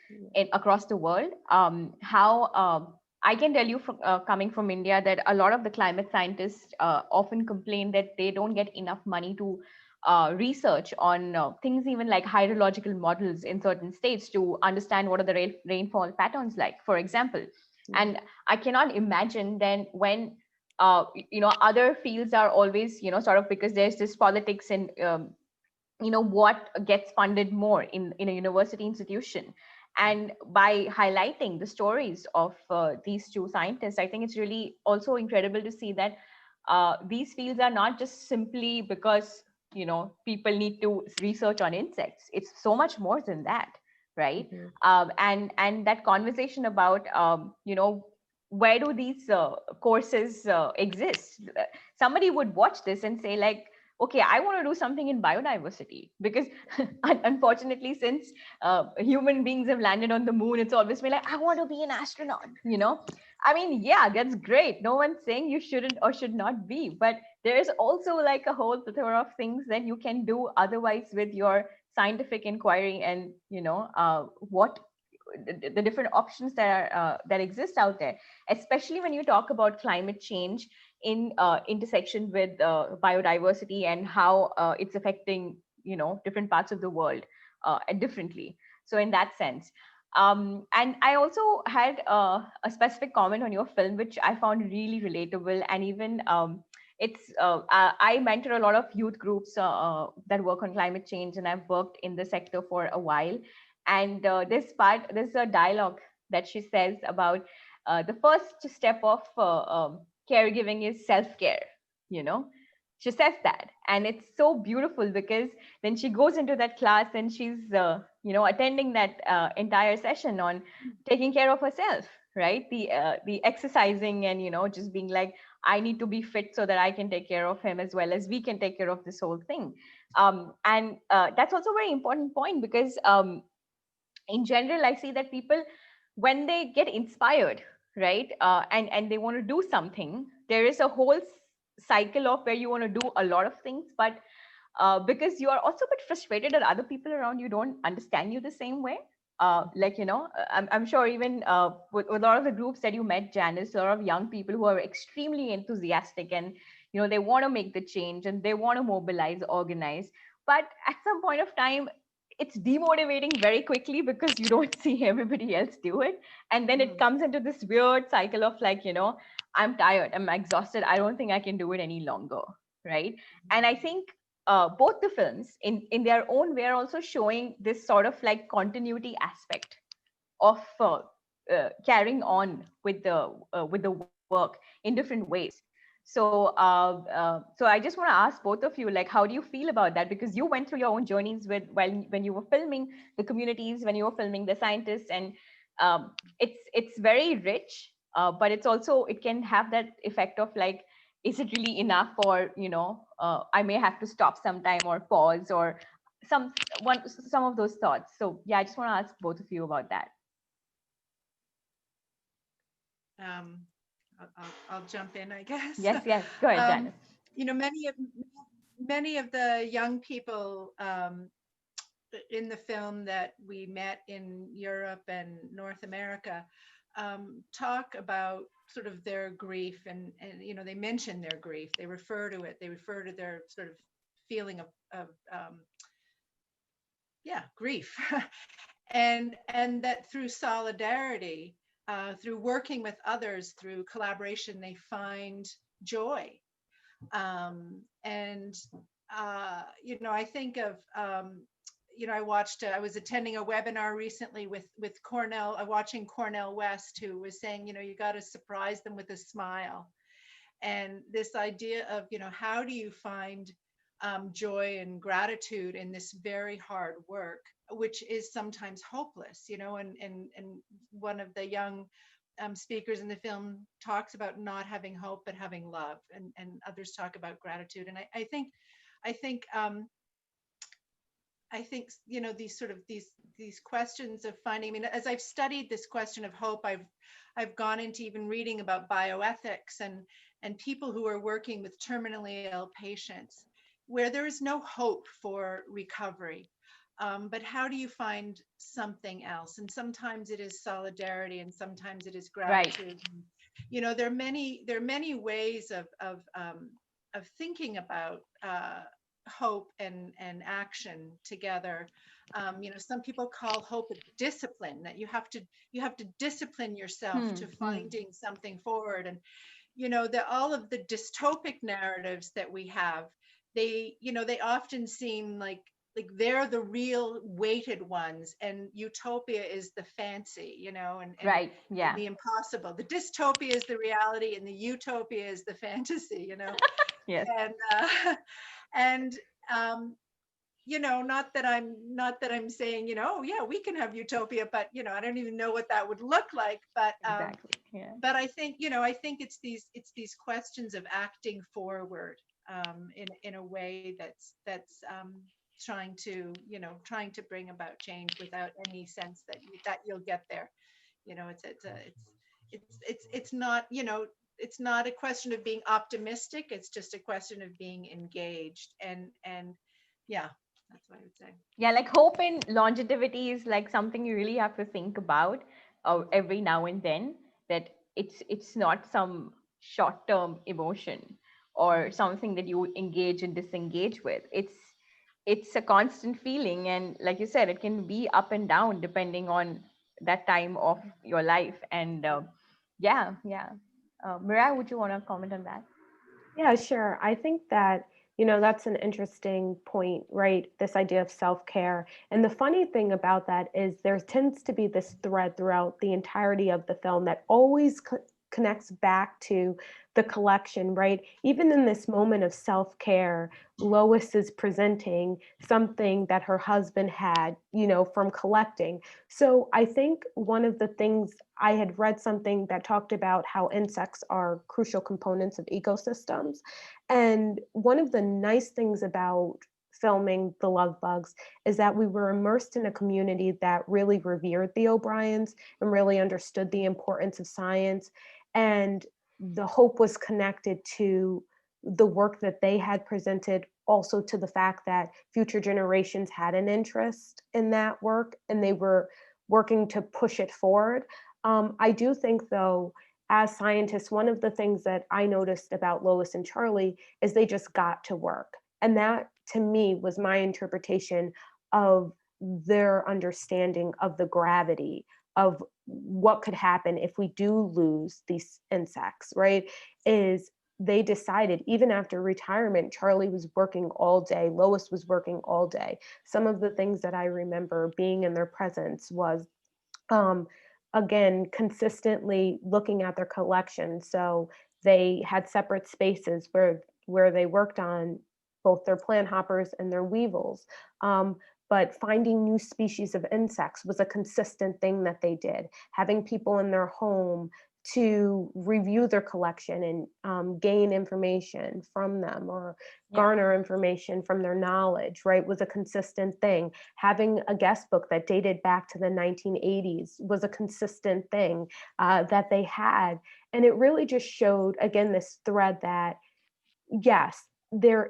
[SPEAKER 2] across the world. How I can tell you from coming from India that a lot of the climate scientists often complain that they don't get enough money to research on things even like hydrological models in certain states to understand what are the rainfall patterns like, for example. And I cannot imagine then when other fields are always sort of, because there's this politics and what gets funded more in a university institution. And by highlighting the stories of these two scientists, I think it's really also incredible to see that these fields are not just simply because people need to research on insects. It's so much more than that, right? And that conversation about where do these courses exist? Somebody would watch this and say like, okay, I want to do something in biodiversity, because unfortunately, since human beings have landed on the moon, it's always been like, I want to be an astronaut, I mean, yeah, that's great. No one's saying you shouldn't or should not be, but there's also like a whole plethora of things that you can do otherwise with your scientific inquiry, and what the different options that are that exist out there, especially when you talk about climate change in intersection with biodiversity and how it's affecting different parts of the world differently. So in that sense, and I also had a specific comment on your film which I found really relatable, and even I mentor a lot of youth groups that work on climate change, and I've worked in the sector for a while. And there's a dialogue that she says about the first step of caregiving is self-care. She says that, and it's so beautiful because then she goes into that class and she's attending that entire session on taking care of herself, right? The exercising and just being like, I need to be fit so that I can take care of him as well as we can take care of this whole thing. And that's also a very important point, because in general, I see that people, when they get inspired, right, and they want to do something, there is a whole cycle of where you want to do a lot of things, but because you are also a bit frustrated that other people around you don't understand you the same way. I'm sure even with a lot of the groups that you met, Janice, a lot of young people who are extremely enthusiastic and they want to make the change and they want to mobilize, organize, but at some point of time it's demotivating very quickly because you don't see everybody else do it, and then it comes into this weird cycle of like, I'm tired, I'm exhausted, I don't think I can do it any longer, right? And I think both the films in their own way are also showing this sort of like continuity aspect of carrying on with the work in different ways. So so I just want to ask both of you, like, how do you feel about that? Because you went through your own journeys with when you were filming the communities, when you were filming the scientists, and it's very rich, but it's also, it can have that effect of like, is it really enough, or I may have to stop sometime or pause, or some of those thoughts. So yeah, I just want to ask both of you about that.
[SPEAKER 3] I'll jump in, I guess.
[SPEAKER 2] Yes, go ahead, Janice.
[SPEAKER 3] Many of the young people in the film that we met in Europe and North America talk about sort of their grief, and they mention their grief, they refer to it, they refer to their sort of feeling of grief, and that through solidarity, through working with others, through collaboration, they find joy. I think of I was attending a webinar recently with Cornell, watching Cornell West, who was saying, you got to surprise them with a smile. And this idea of, how do you find joy and gratitude in this very hard work, which is sometimes hopeless, and one of the young speakers in the film talks about not having hope but having love, and others talk about gratitude. And I think these sort of these questions of finding, I mean, as I've studied this question of hope, I've gone into even reading about bioethics and people who are working with terminally ill patients where there is no hope for recovery. But how do you find something else? And sometimes it is solidarity, and sometimes it is gratitude. Right. There are many ways of thinking about hope and action together. Some people call hope a discipline, that you have to discipline yourself to finding something forward. And all of the dystopic narratives that we have, they often seem like they're the real weighted ones, and utopia is the fancy, and
[SPEAKER 2] right, yeah,
[SPEAKER 3] and the impossible. The dystopia is the reality, and the utopia is the fantasy,
[SPEAKER 2] yes.
[SPEAKER 3] And not that I'm saying, oh yeah, we can have utopia, but I don't even know what that would look like. But
[SPEAKER 2] exactly, yeah.
[SPEAKER 3] But I think it's these questions of acting forward in a way that's trying to bring about change without any sense that you'll get there. It's not it's not a question of being optimistic. It's just a question of being engaged, and yeah, that's what I would say.
[SPEAKER 2] Yeah, like hope and longevity is like something you really have to think about every now and then, that it's not some short-term emotion or something that you engage and disengage with. It's a constant feeling, and like you said, it can be up and down depending on that time of your life. And yeah. Mariah, would you want to comment on that?
[SPEAKER 16] Yeah, sure. I think that, that's an interesting point, right? This idea of self-care. And the funny thing about that is there tends to be this thread throughout the entirety of the film that always connects back to the collection, right? Even in this moment of self-care, Lois is presenting something that her husband had, from collecting. So I think one of the things, I had read something that talked about how insects are crucial components of ecosystems. And one of the nice things about filming The Love Bugs is that we were immersed in a community that really revered the O'Briens and really understood the importance of science. And the hope was connected to the work that they had presented, also to the fact that future generations had an interest in that work and they were working to push it forward. I do think, though, as scientists, one of the things that I noticed about Lois and Charlie is they just got to work. And that, to me, was my interpretation of their understanding of the gravity of what could happen if we do lose these insects, right? Is they decided, even after retirement, Charlie was working all day, Lois was working all day. Some of the things that I remember being in their presence was, again, consistently looking at their collection. So they had separate spaces where they worked on both their plant hoppers and their weevils. But finding new species of insects was a consistent thing that they did. Having people in their home to review their collection and gain information from them, or garner information from their knowledge, right, was a consistent thing. Having a guest book that dated back to the 1980s was a consistent thing that they had. And it really just showed, again, this thread that, yes, there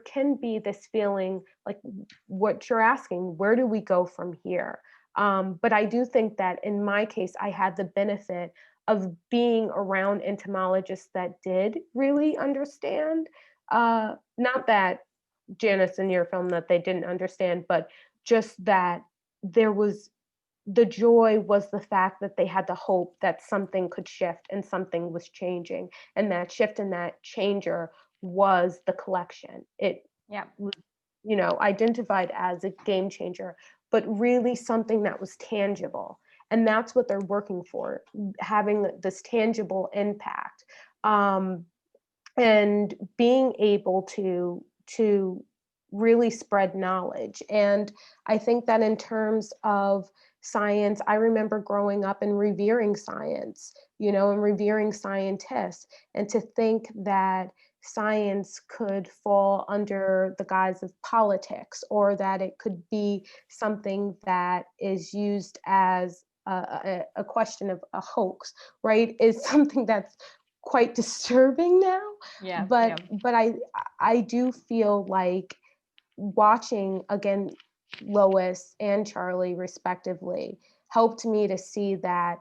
[SPEAKER 16] can be this feeling like what you're asking, where do we go from here? But I do think that in my case, I had the benefit of being around entomologists that did really understand. Not that, Janice, in your film, that they didn't understand, but just that the joy was the fact that they had the hope that something could shift and something was changing. And that shift and that changer was the collection. It was, identified as a game changer, but really something that was tangible. And that's what they're working for, having this tangible impact. and being able to really spread knowledge. And I think that in terms of science, I remember growing up and revering science, and revering scientists, and to think that science could fall under the guise of politics, or that it could be something that is used as a question of a hoax, right, is something that's quite disturbing now.
[SPEAKER 2] Yeah.
[SPEAKER 16] But I do feel like watching again Lois and Charlie respectively helped me to see that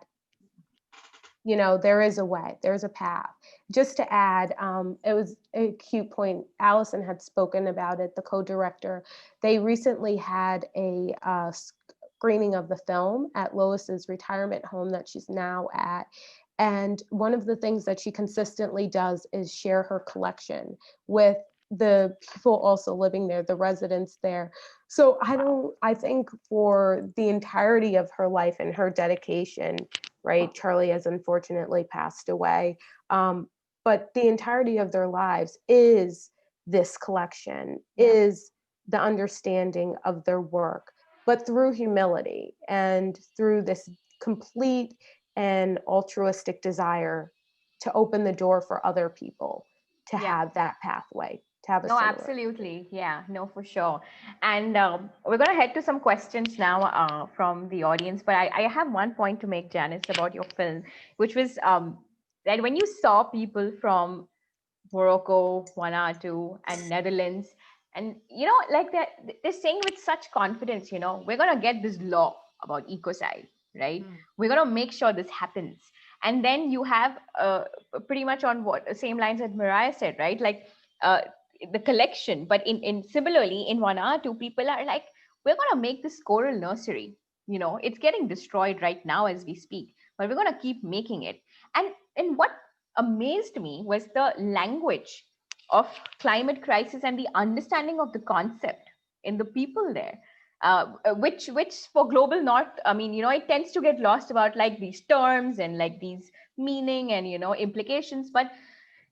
[SPEAKER 16] there is a way, there's a path. Just to add, it was a cute point. Allison had spoken about it, the co-director. They recently had a screening of the film at Lois's retirement home that she's now at. And one of the things that she consistently does is share her collection with the people also living there, the residents there. So I think for the entirety of her life and her dedication, right? Charlie has unfortunately passed away. But the entirety of their lives is this collection, is the understanding of their work, but through humility and through this complete and altruistic desire to open the door for other people to have that pathway, to have a
[SPEAKER 2] No,
[SPEAKER 16] similar.
[SPEAKER 2] absolutely. Yeah, no, for sure. And we're going to head to some questions now from the audience. But I have one point to make, Janice, about your film, which was that when you saw people from Morocco, Vanuatu, and Netherlands, and like they're saying with such confidence, we're going to get this law about ecocide, right? We're going to make sure this happens. And then you have pretty much on what same lines that Mariah said, right? Like the collection, but in similarly in Vanuatu, people are like, we're going to make this coral nursery. It's getting destroyed right now as we speak, but we're going to keep making it. And what amazed me was the language of climate crisis and the understanding of the concept in the people there, which for global north, I mean, it tends to get lost about like these terms and like these meaning and implications, but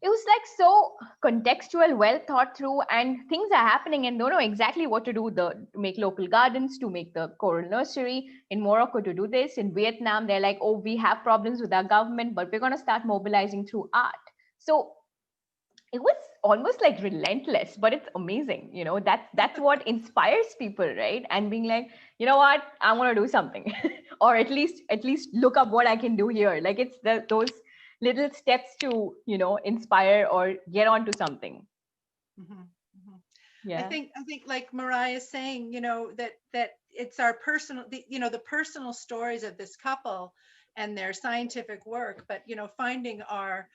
[SPEAKER 2] it was like so contextual, well thought through, and things are happening and don't know exactly what to do. To make local gardens, to make the coral nursery in Morocco, to do this in Vietnam. They're like, oh, we have problems with our government, but we're going to start mobilizing through art. So it was almost like relentless, but it's amazing. That's what inspires people, right? And being like, you know what, I want to do something, or at least look up what I can do here. Like it's those little steps to inspire or get onto something.
[SPEAKER 3] Yeah. I think like Mariah is saying, that it's our personal, the personal stories of this couple and their scientific work, but finding our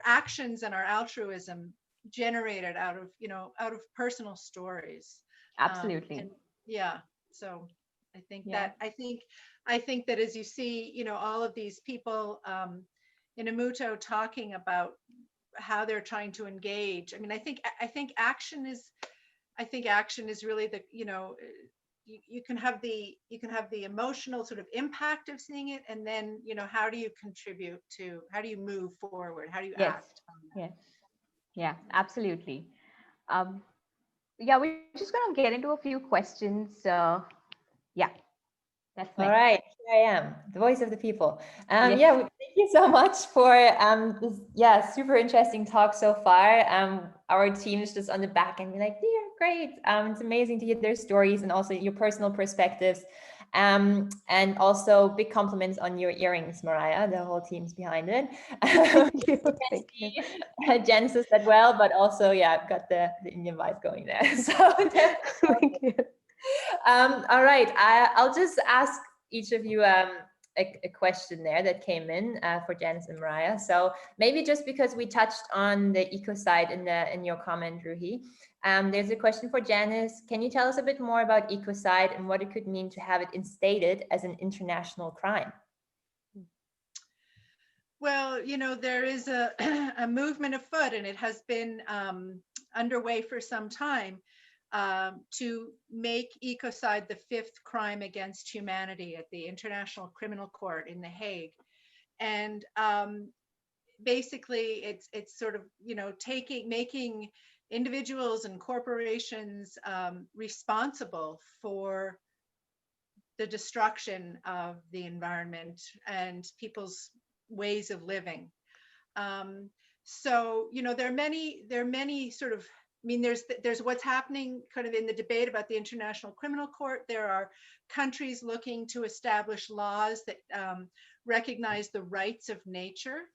[SPEAKER 3] actions and our altruism generated out of personal stories.
[SPEAKER 2] Absolutely.
[SPEAKER 3] So I think that as you see, all of these people in Amuto talking about how they're trying to engage. I mean, I think action is really the, you can have the emotional sort of impact of seeing it, and then how do you contribute to, how do you move forward, how do you act on that?
[SPEAKER 2] Yeah, absolutely. Yeah, we're just going to get into a few questions. Yeah, that's
[SPEAKER 19] all
[SPEAKER 2] next.
[SPEAKER 19] right. Here I am, the voice of the people. Yeah, thank you so much for this super interesting talk so far. Our team is just on the back and be like, yeah, great. It's amazing to hear their stories and also your personal perspectives. And also big compliments on your earrings, Mariah. The whole team's behind it.
[SPEAKER 16] Thank you.
[SPEAKER 19] Jen says that well, but also, yeah, I've got the Indian vibe going there. So
[SPEAKER 16] thank you.
[SPEAKER 19] All right, I'll just ask each of you a question there that came in for Janice and Mariah. So maybe just because we touched on the ecocide in your comment, Ruhi, there's a question for Janice. Can you tell us a bit more about ecocide and what it could mean to have it instated as an international crime?
[SPEAKER 3] Well, there is a movement afoot, and it has been underway for some time, to make ecocide the 5th crime against humanity at the International Criminal Court in The Hague. And basically it's sort of, making individuals and corporations responsible for the destruction of the environment and people's ways of living. So, there are many sort of, there's what's happening kind of in the debate about the International Criminal Court. There are countries looking to establish laws that recognize the rights of nature.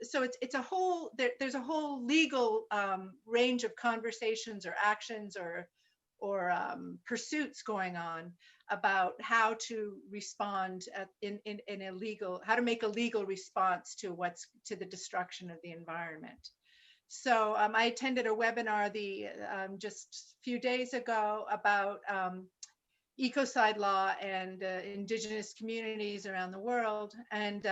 [SPEAKER 3] So it's a whole, there's a whole legal range of conversations or actions or pursuits going on about how to respond in a legal, how to make a legal response to the destruction of the environment. So I attended a webinar just a few days ago about ecocide law and indigenous communities around the world, and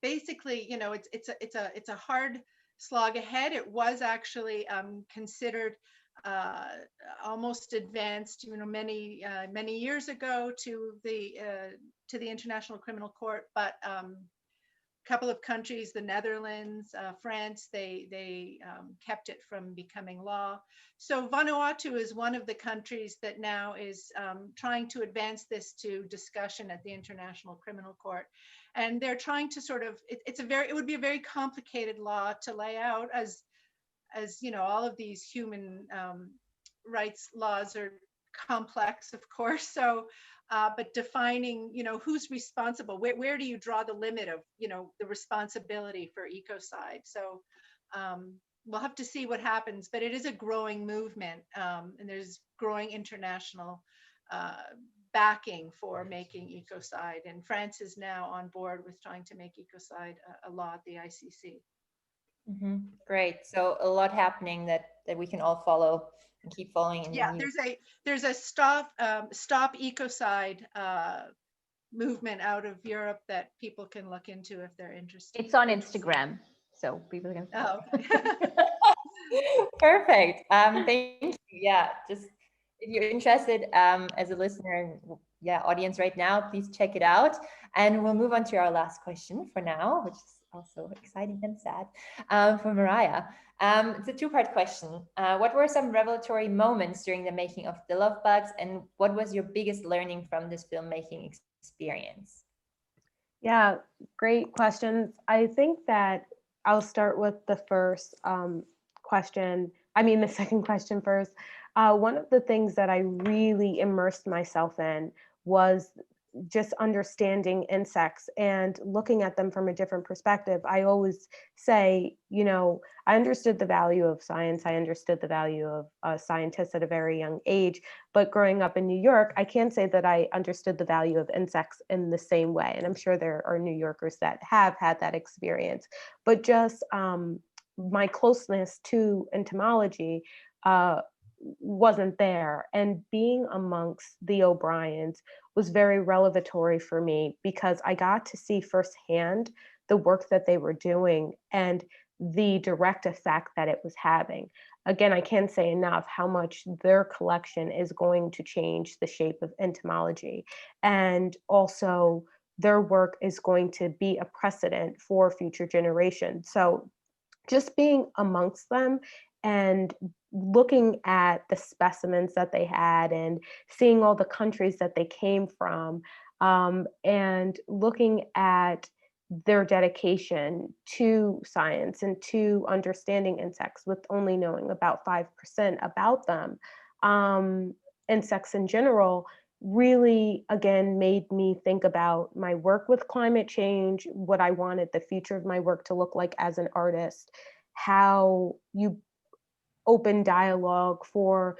[SPEAKER 3] basically, it's a hard slog ahead. It was actually considered almost advanced, many years ago to the International Criminal Court, but a couple of countries, the Netherlands, France, they kept it from becoming law. So Vanuatu is one of the countries that now is trying to advance this to discussion at the International Criminal Court. And they're trying to sort of, it would be a very complicated law to lay out, as all of these human rights laws are complex, of course. So, but defining, who's responsible, where do you draw the limit of, the responsibility for ecocide? So we'll have to see what happens, but it is a growing movement, and there's growing international backing for making ecocide. And France is now on board with trying to make ecocide a law at the ICC.
[SPEAKER 19] Great. So a lot happening that we can all follow and keep following.
[SPEAKER 3] Yeah, there's a stop ecocide movement out of Europe that people can look into if they're interested.
[SPEAKER 2] It's on Instagram, so people can follow.
[SPEAKER 19] Oh. Perfect. Thank you. Yeah, just if you're interested as a listener and audience right now, please check it out. And we'll move on to our last question for now, which is also exciting and sad, for Mariah. It's a two-part question. What were some revelatory moments during the making of The Love Bugs, and what was your biggest learning from this filmmaking experience?
[SPEAKER 16] Yeah, great questions. I think that I'll start with the first question. The second question first. One of the things that I really immersed myself in was just understanding insects and looking at them from a different perspective. I always say, I understood the value of science. I understood the value of scientists at a very young age, but growing up in New York, I can't say that I understood the value of insects in the same way. And I'm sure there are New Yorkers that have had that experience, but just my closeness to entomology wasn't there. And being amongst the O'Briens was very revelatory for me, because I got to see firsthand the work that they were doing and the direct effect that it was having. Again, I can't say enough how much their collection is going to change the shape of entomology. And also their work is going to be a precedent for future generations. So just being amongst them and looking at the specimens that they had and seeing all the countries that they came from, and looking at their dedication to science and to understanding insects, with only knowing about 5% about them, insects in general, really, again, made me think about my work with climate change, what I wanted the future of my work to look like as an artist, how you open dialogue for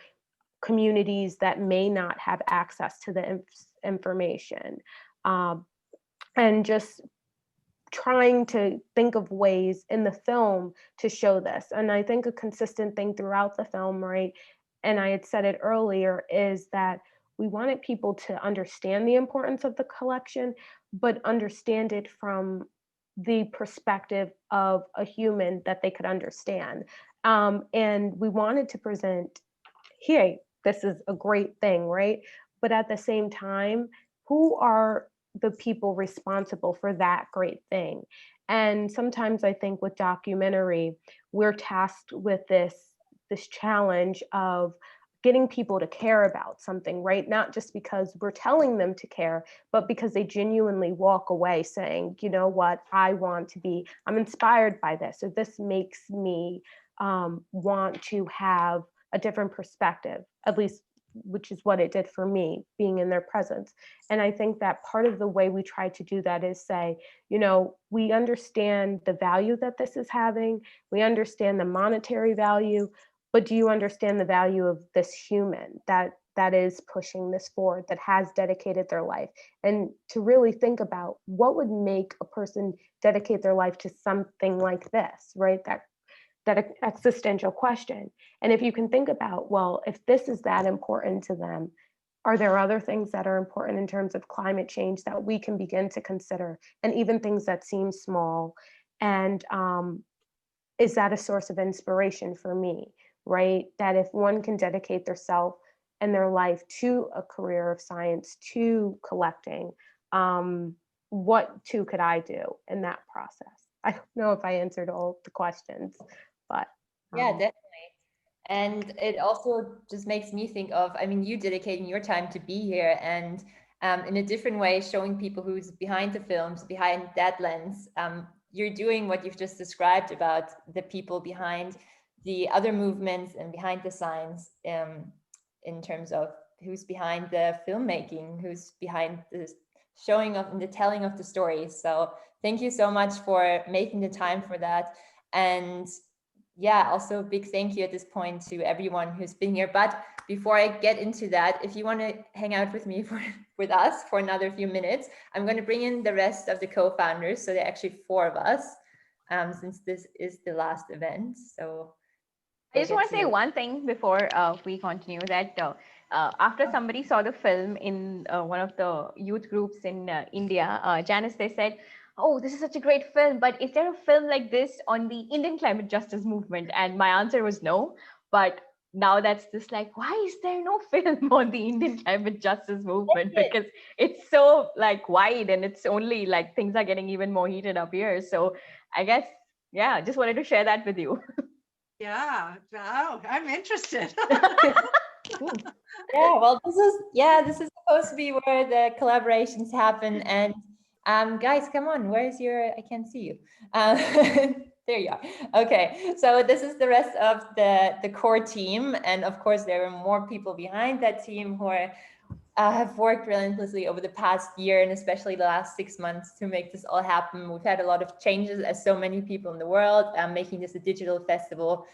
[SPEAKER 16] communities that may not have access to the information, and just trying to think of ways in the film to show this. And I think a consistent thing throughout the film, right, and I had said it earlier, is that we wanted people to understand the importance of the collection, but understand it from the perspective of a human that they could understand. And we wanted to present, hey, this is a great thing, right? But at the same time, who are the people responsible for that great thing. And sometimes I think with documentary, we're tasked with this challenge of getting people to care about something, right? Not just because we're telling them to care, but because they genuinely walk away saying, you know what, I'm inspired by this, or this makes me want to have a different perspective, at least, which is what it did for me, being in their presence. And I think that part of the way we try to do that is say, you know, we understand the value that this is having, we understand the monetary value, but do you understand the value of this human that is pushing this forward, that has dedicated their life? And to really think about what would make a person dedicate their life to something like this, right? That existential question. And if you can think about, well, if this is that important to them, are there other things that are important in terms of climate change that we can begin to consider, and even things that seem small? And is that a source of inspiration for me, right? That if one can dedicate their self and their life to a career of science, to collecting, what too could I do in that process? I don't know if I answered all the questions, but
[SPEAKER 19] yeah, definitely. And it also just makes me think of, I mean, you dedicating your time to be here, and in a different way showing people who's behind the films, behind that lens. You're doing what you've just described about the people behind the other movements and behind the science, in terms of who's behind the filmmaking, who's behind the showing of and the telling of the stories. So thank you so much for making the time for that. And yeah, also a big thank you at this point to everyone who's been here. But before I get into that, if you want to hang out with me with us for another few minutes, I'm going to bring in the rest of the co-founders. So there are actually 4 of us, since this is the last event. So
[SPEAKER 2] I just want to say one thing before we continue, that after somebody saw the film in one of the youth groups in India, Janice, they said, oh, this is such a great film, but is there a film like this on the Indian climate justice movement? And my answer was no. But now that's just like, why is there no film on the Indian climate justice movement? Because it's so like wide, and it's only like things are getting even more heated up here. So I guess, yeah, just wanted to share that with you.
[SPEAKER 3] Yeah, wow, I'm interested.
[SPEAKER 19] Yeah, well, this is supposed to be where the collaborations happen. And guys, come on, where's your, I can't see you. There you are. Okay, so this is the rest of the core team. And of course, there are more people behind that team who are, have worked relentlessly over the past year, and especially the last 6 months, to make this all happen. We've had a lot of changes, as so many people in the world, making this a digital festival,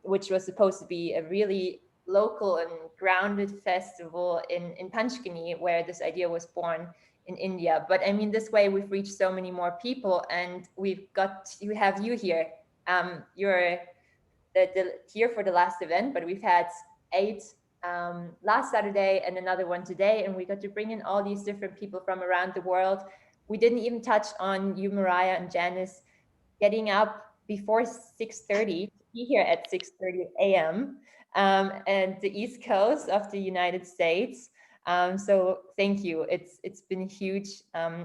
[SPEAKER 19] which was supposed to be a really local and grounded festival in Panchgani, where this idea was born in India. But I mean, this way we've reached so many more people, and we have you here. You're here for the last event, but we've had 8 last Saturday and another one today, and we got to bring in all these different people from around the world. We didn't even touch on you, Mariah and Janice, getting up before 6:30 to be here at 6:30 a.m. And the East Coast of the United States. So thank you. It's been huge,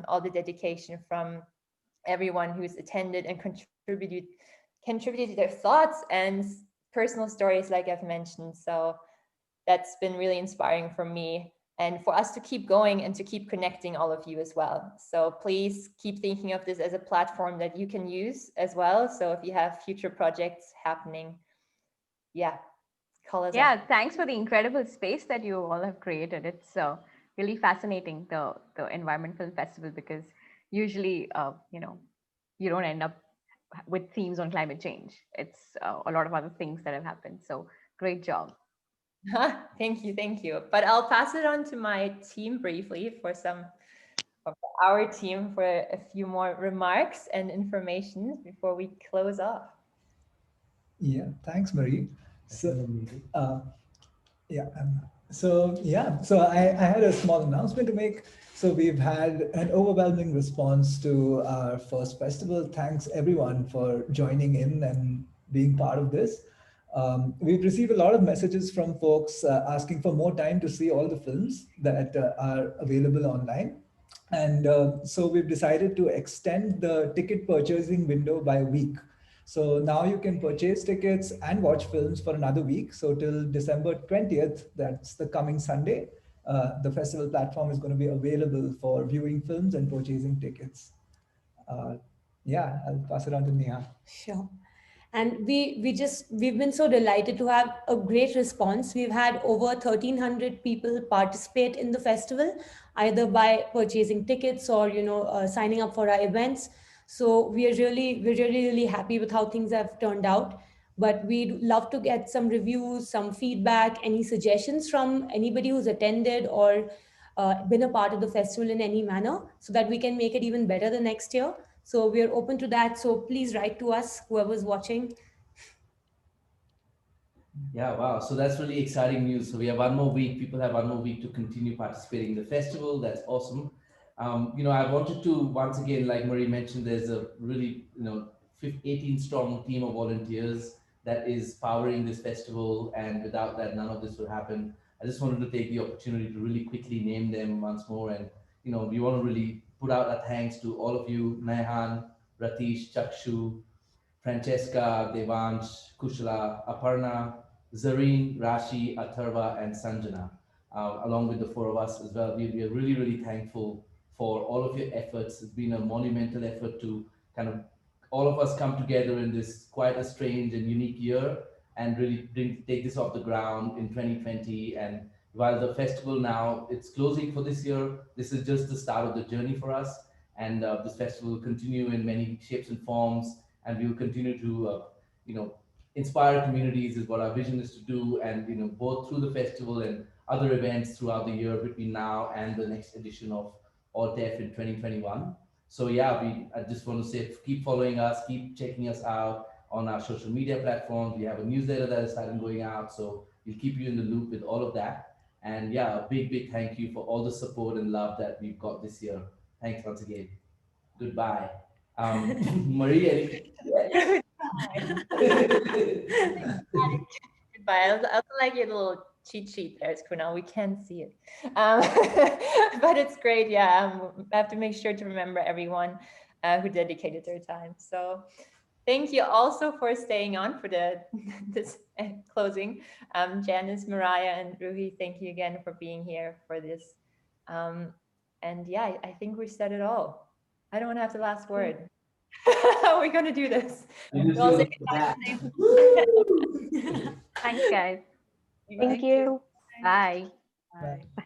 [SPEAKER 19] all the dedication from everyone who's attended and contributed their thoughts and personal stories, like I've mentioned. So that's been really inspiring for me, and for us to keep going and to keep connecting all of you as well. So please keep thinking of this as a platform that you can use as well. So if you have future projects happening, yeah, call us
[SPEAKER 2] Yeah,
[SPEAKER 19] up.
[SPEAKER 2] thanks for the incredible space that you all have created. It's really fascinating, the Environment Film Festival, because usually, you don't end up with themes on climate change. It's a lot of other things that have happened. So great job.
[SPEAKER 19] Thank you. But I'll pass it on to my team briefly for some of our team for a few more remarks and information before we close off.
[SPEAKER 20] Yeah, thanks, Marie. So, so I had a small announcement to make. So we've had an overwhelming response to our first festival. Thanks everyone for joining in and being part of this. We've received a lot of messages from folks asking for more time to see all the films that are available online. And so we've decided to extend the ticket purchasing window by a week. So now you can purchase tickets and watch films for another week. So till December 20th, that's the coming Sunday, the festival platform is going to be available for viewing films and purchasing tickets. Yeah, I'll pass it on to Neha.
[SPEAKER 21] Sure. And we've been so delighted to have a great response. We've had over 1,300 people participate in the festival, either by purchasing tickets or signing up for our events. So we're really happy with how things have turned out. But we'd love to get some reviews, some feedback, any suggestions from anybody who's attended or been a part of the festival in any manner, so that we can make it even better the next year. So we're open to that. So please write to us, whoever's watching.
[SPEAKER 22] Yeah, wow. So that's really exciting news. So we have one more week. People have one more week to continue participating in the festival. That's awesome. I wanted to, once again, like Marie mentioned, there's a really, 18 strong team of volunteers that is powering this festival. And without that, none of this would happen. I just wanted to take the opportunity to really quickly name them once more. And, we want to really put out our thanks to all of you, Naihan, Ratish, Chakshu, Francesca, Devansh, Kushala, Aparna, Zareen, Rashi, Atharva, and Sanjana, along with the four of us as well. We are really, really thankful for all of your efforts. It's been a monumental effort to kind of all of us come together in this quite a strange and unique year and really take this off the ground in 2020. And while the festival now, it's closing for this year, this is just the start of the journey for us. And this festival will continue in many shapes and forms, and we will continue to, inspire communities is what our vision is to do. And, both through the festival and other events throughout the year between now and the next edition of ALT EFF in 2021. So yeah, I just want to say, keep following us, keep checking us out on our social media platforms. We have a newsletter that is starting going out, so we'll keep you in the loop with all of that. And yeah, a big thank you for all the support and love that we've got this year. Thanks once again. Goodbye. Marie, anything?
[SPEAKER 19] Goodbye. I also like your little cheat sheet there, Kunal. We can't see it. But it's great. Yeah, I have to make sure to remember everyone who dedicated their time. So thank you also for staying on for this closing. Janice, Mariah, and Ruhi, thank you again for being here for this. And yeah, I think we said it all. I don't want to have the last word. How are we going to do this?
[SPEAKER 2] Thanks, guys.
[SPEAKER 21] Thank you.
[SPEAKER 2] Bye.
[SPEAKER 21] Bye.